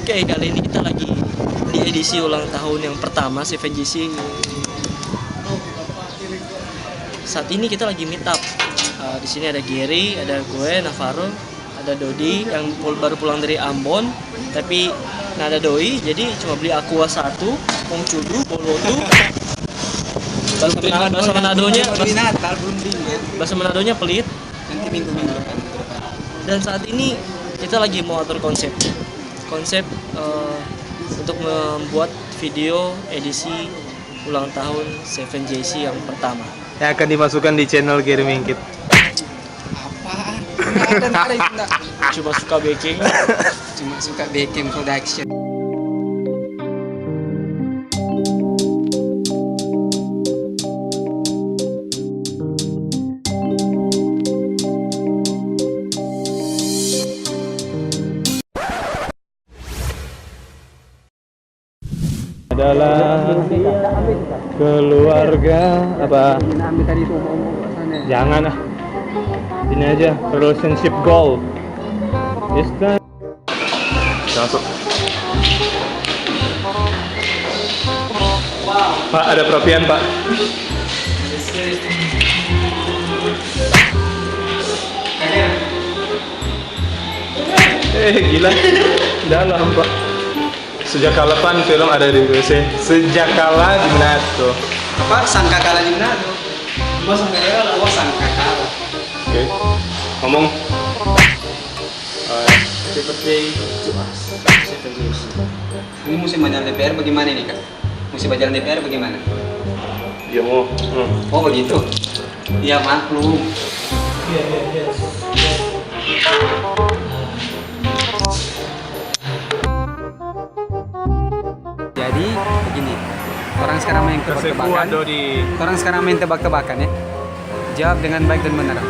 Oke, kali ini kita lagi di edisi ulang tahun yang pertama 7GC. Saat ini kita lagi meet up. Di sini ada Gary, ada gue, Navarro, ada Dodi yang baru pulang dari Ambon, tapi nggak ada doi, jadi cuma beli Aqua 1, Pong Cudu, Bolotu. Bahasa Manadonya pelit. Nanti minggu-minggu kan. Dan saat ini kita lagi mau atur konsep untuk membuat video edisi ulang tahun 7GC yang pertama yang akan dimasukkan di channel Gary Mingkit. Apaan? Nggak ada. Cuma suka baking. Cuma suka baking production. Adalah keluarga apa? Jangan ah, ini aja relationship goal. Yes kan? Masuk. Pak, ada perapian Pak. Gila, dalam Pak. Sejak kapan film ada di WC? Sejak kala di Manado. Apa? Sangkakala di Manado. Mas sangkakala. Oh, sangkakala. Oke. Ngomong. Seperti Ini musim berjalan DPR bagaimana nih Kak? Musim berjalan DPR bagaimana? Ya mau. Oh begitu. Iya maklum. Jadi begini, orang sekarang main tebak-tebakan. Orang sekarang main tebak-tebakan ya. Jawab dengan baik dan benar.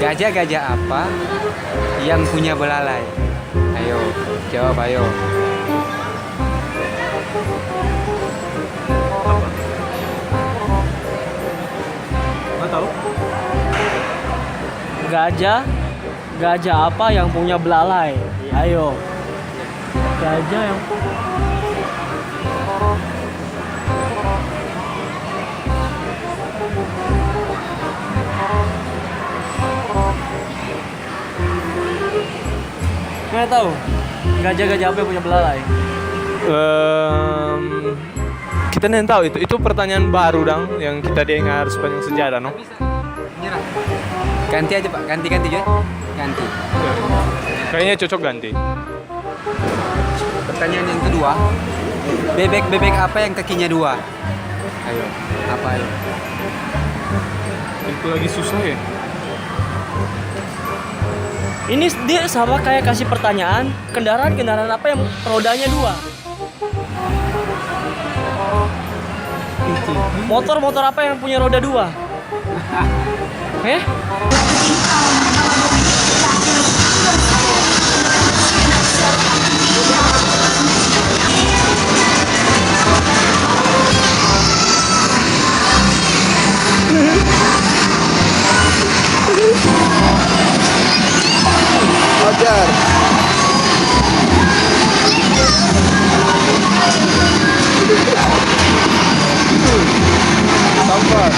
Gajah-gajah apa yang punya belalai? Ayo, jawab ayo. Nggak tahu. Gajah apa yang punya belalai? Ayo. Gajah yang nggak tahu. Gajah apa yang punya belalai? Kita nih tahu itu pertanyaan baru dong yang kita dengar sepanjang sejarah no. Nyerah. Ganti aja Pak, ganti aja. Ganti. Kayaknya cocok ganti. Pertanyaan yang kedua, bebek apa yang kakinya dua? Ayo, apa ayo? Itu lagi susah ya. Ini dia sama kayak kasih pertanyaan, kendaraan apa yang rodanya dua? Motor apa yang punya roda dua? Ajar. Sampah.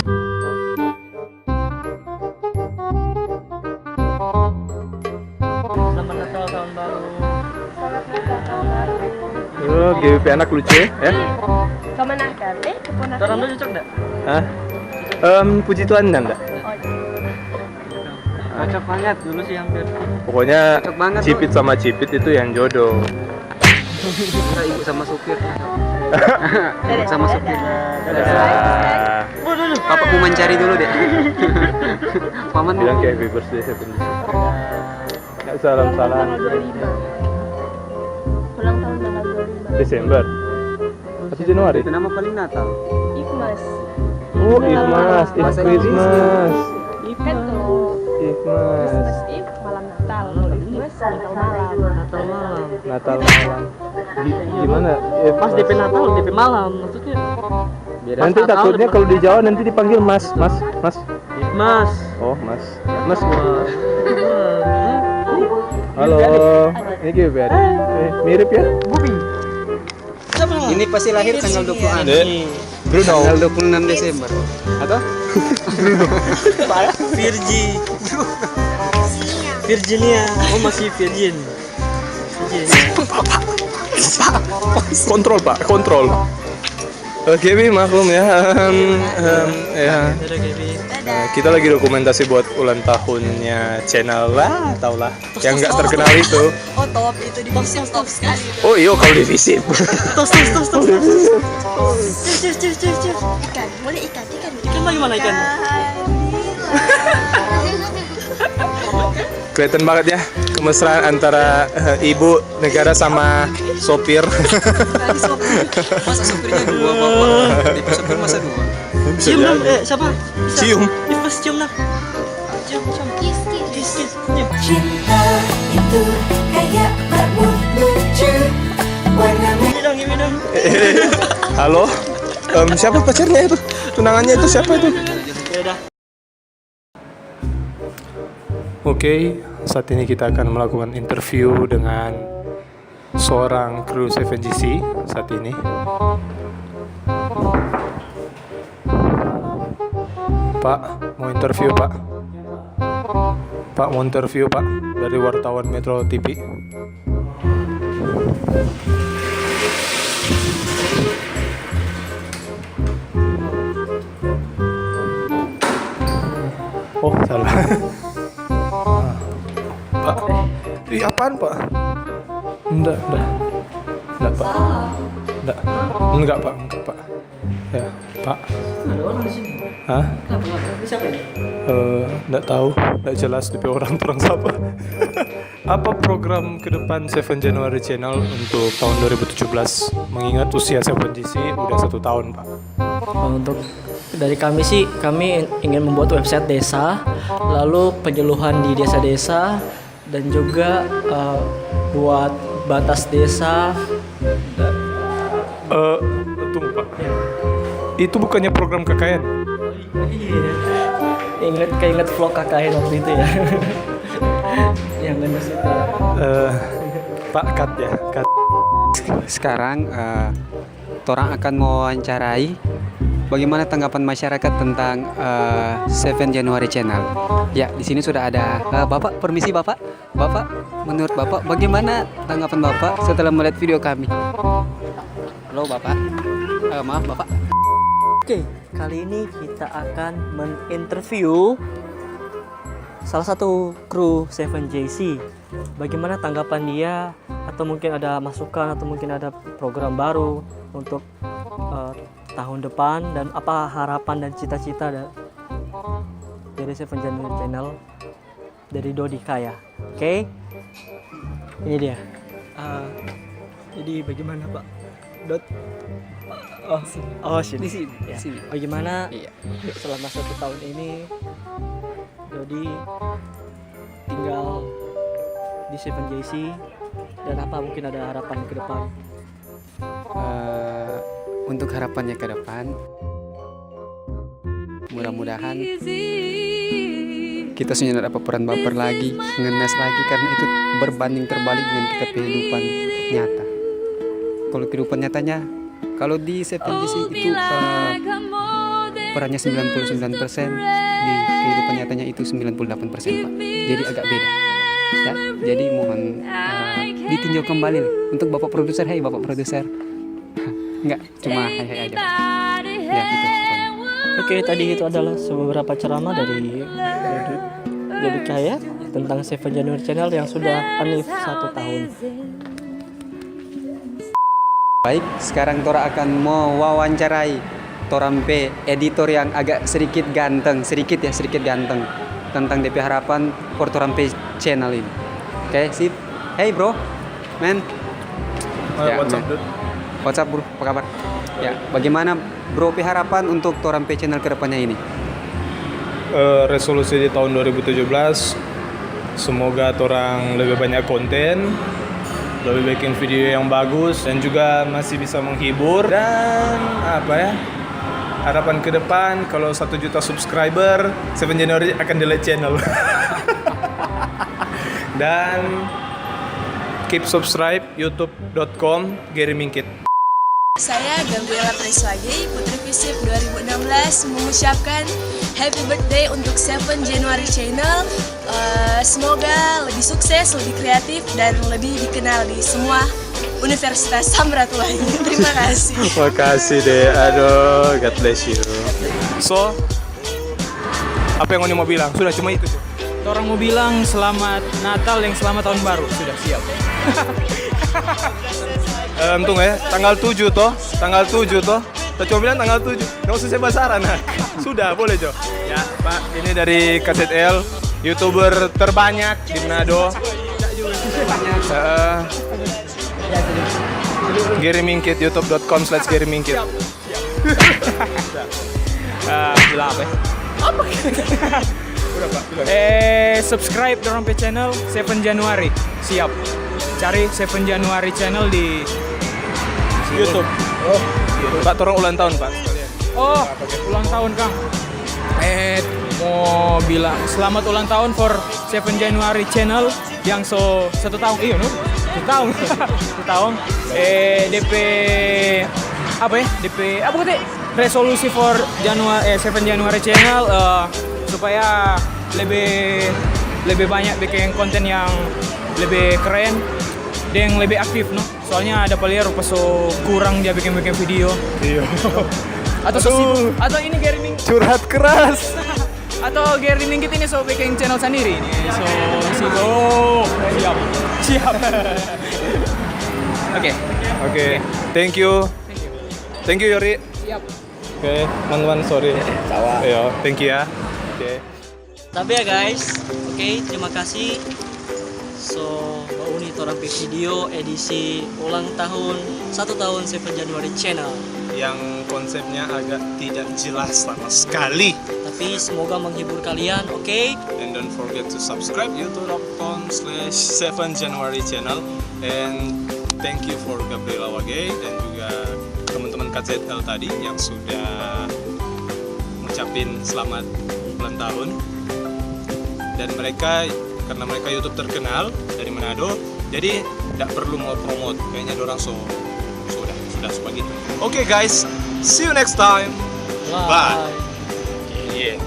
Selamat Natal tahun baru. Oh, GWP anak lucu ya? Kemenakan, keponakan. Orang lu cocok enggak? Hah? Puji Tuhan enggak? Cocok banget dulu sih hampir. Pokoknya Cocok banget, Cipit sama Cipit itu yang jodoh. Enggak, ibu sama supir. Ibu sama supir. Ya. Papa mau mencari dulu deh. Paman Bilang mau. kayak happy birthday 7GC. Ya, salam-salam. Tanggal 25. Ulang tahun tanggal 25. Desember. Atau Januari? Itu nama paling Natal. Ifmas. Oh, Ifmas, If Bahasa Christmas. Kan tuh Ifmas. Christmas Eve malam Natal. Ifmas Natal malam. Natal malam. Gimana? Pas DP Natal, DP malam maksudnya. Nanti takutnya kalau di Jawa nanti dipanggil Mas. Mas. Oh, Mas. Mas. Halo, ini GBR. Mirip ya? Siapa nama? Ini pasti lahir tanggal 26. Dek. Bruno. Tanggal 26 Desember. Atau? Virginia. Oh masih Virgin. Kontrol Pak, kontrol. Oke, Bi, maklum ya. Ya. Dadah Gaby. Kita lagi dokumentasi buat ulang tahunnya channel lah, tau lah. Yang nggak terkenal itu. Oh top itu di top sekali. Oh iya, kalau divisit. Tos. Cheers. Ikan, boleh ikan. Ikan bagaimana ikan? Kelihatan banget ya kemesraan antara ibu negara sama sopir. Masa sopirnya 2 bapak? Tipe sopir masa 2? Cium dong, siapa? Cium. Pas cium dong. Cium. Kiss. Cium. Cinta itu kayak rambut lucu warna merah. Gini dong. Halo. Siapa pacarnya itu? Tunangannya itu siapa itu? Ya udah. Oke, saat ini kita akan melakukan interview dengan seorang kru 7GC saat ini. Pak, mau interview Pak? Pak, mau interview Pak dari wartawan Metro TV. Oh, salah. Pak, apaan Pak? Enggak Pak. Enggak Pak. Ya, Pak. Ada orang di sini. Hah? Siapa ini? Enggak tahu, enggak jelas DP orang siapa. Apa program ke depan 7 January Channel untuk tahun 2017 mengingat usia 7GC udah 1 tahun, Pak? Untuk dari kami sih, kami ingin membuat website desa, lalu penyuluhan di desa-desa, dan juga buat batas desa. Tunggu Pak. Itu bukannya program KKN? Keinget vlog KKN waktu itu ya. Yang ngenes itu ya. Pak, cut ya, cut. Sekarang orang akan mewawancarai bagaimana tanggapan masyarakat tentang 7 January Channel. Ya, di sini sudah ada Bapak. Permisi Bapak. Bapak, menurut Bapak bagaimana tanggapan Bapak setelah melihat video kami? Halo Bapak. Maaf Bapak. Oke, kali ini kita akan menginterview salah satu kru 7JC. Bagaimana tanggapan dia, atau mungkin ada masukan, atau mungkin ada program baru untuk tahun depan, dan apa harapan dan cita-cita dari 7 January Channel dari Dodi Kaya. Oke, ini dia. Jadi bagaimana Pak Dot? Sini. Di sini. Ya. Sini. Bagaimana Iya. selama 1 tahun ini Dodi tinggal di 7JC, dan apa mungkin ada harapan ke depan? Untuk harapannya ke depan, mudah-mudahan kita sudah dapat peran baper lagi, ngenes lagi, karena itu berbanding terbalik dengan kita kehidupan nyata. Kalau kehidupan nyatanya, kalau di 7JC itu perannya 99%, di kehidupan nyatanya itu 98%, Pak. Jadi agak beda. Ya, jadi mohon ditinjau kembali untuk Bapak produser. Hei Bapak produser. Enggak, cuma hai aja. Ya, itu pokoknya. Oke, tadi itu adalah beberapa ceramah dari Dodi Kaya tentang 7 January Channel yang sudah anif 1 tahun. Baik, sekarang Tora akan mewawancarai Torampe, editor yang agak sedikit ganteng tentang DP harapan for Torampe channel ini. Oke, sip. Hey bro, man. What's up, man. dude? What's up bro, apa kabar? Ya, bagaimana bro harapan untuk Torampe channel kedepannya ini? Resolusi di tahun 2017, semoga orang lebih banyak konten, lebih bikin video yang bagus, dan juga masih bisa menghibur. Dan apa ya, harapan ke depan kalau 1 juta subscriber 7 January akan delete channel. Dan keep subscribe youtube.com Gary Mingkit. Saya Gabriela Preswagi, Putri Visip 2016 mengucapkan happy birthday untuk 7 January Channel. Semoga lebih sukses, lebih kreatif, dan lebih dikenal di semua Universitas Samratulangi. Terima kasih. Makasih deh, aduh, God bless you. So, apa yang Oni mau bilang? Sudah cuma itu. Orang mau bilang selamat Natal yang selamat tahun baru. Sudah siap. Tunggu ya, tanggal 7 toh. Tanggal 7 toh. Kita cuma bilang tanggal 7. Nggak usah saya basaran. Sudah, boleh Jo. Ya, Pak, ini dari KZL, YouTuber terbanyak di Manado. Gary Mingkit, youtube.com/Gary Mingkit. Bilang apa ya? Udah Pak, bilang. Subscribe dorong pe channel 7 Januari. Siap. Cari 7 Januari channel di YouTube. Oh, Pak, tolong ulang tahun Pak. Oh, ulang tahun Kang. Mau bilang selamat ulang tahun for 7 Januari channel yang 1 tahun. Iya, no? 1 tahun. 1 tahun. DP apa ya? DP apa kata? Resolusi for 7 Januari channel supaya lebih banyak bikin konten yang lebih keren dan lebih aktif, no? Soalnya ada player so kurang dia bikin video. Iya. Atau ini Gary Mingkit. Curhat keras. Atau Gary Mingkit ini so bikin channel sendiri ini. Siap. Oke. Thank you. Thank you Yori. Siap. Oke, teman-teman, sorry. Tawa. Ayo, thank you ya. Oke. Tapi ya guys, oke, terima kasih. So, bau nih torang video edisi ulang tahun 1 tahun 7 Januari channel. Yang konsepnya agak tidak jelas sama sekali. Tapi semoga menghibur kalian, oke? And don't forget to subscribe youtube.com/7 January channel. And thank you for Gabriela Wage dan juga teman-teman KZL tadi yang sudah ngucapin selamat ulang tahun. Dan mereka, karena mereka YouTube terkenal dari Manado, jadi tidak perlu mau promote. Kayaknya dorang sudah seperti itu. Oke guys, see you next time. Bye. Yeah.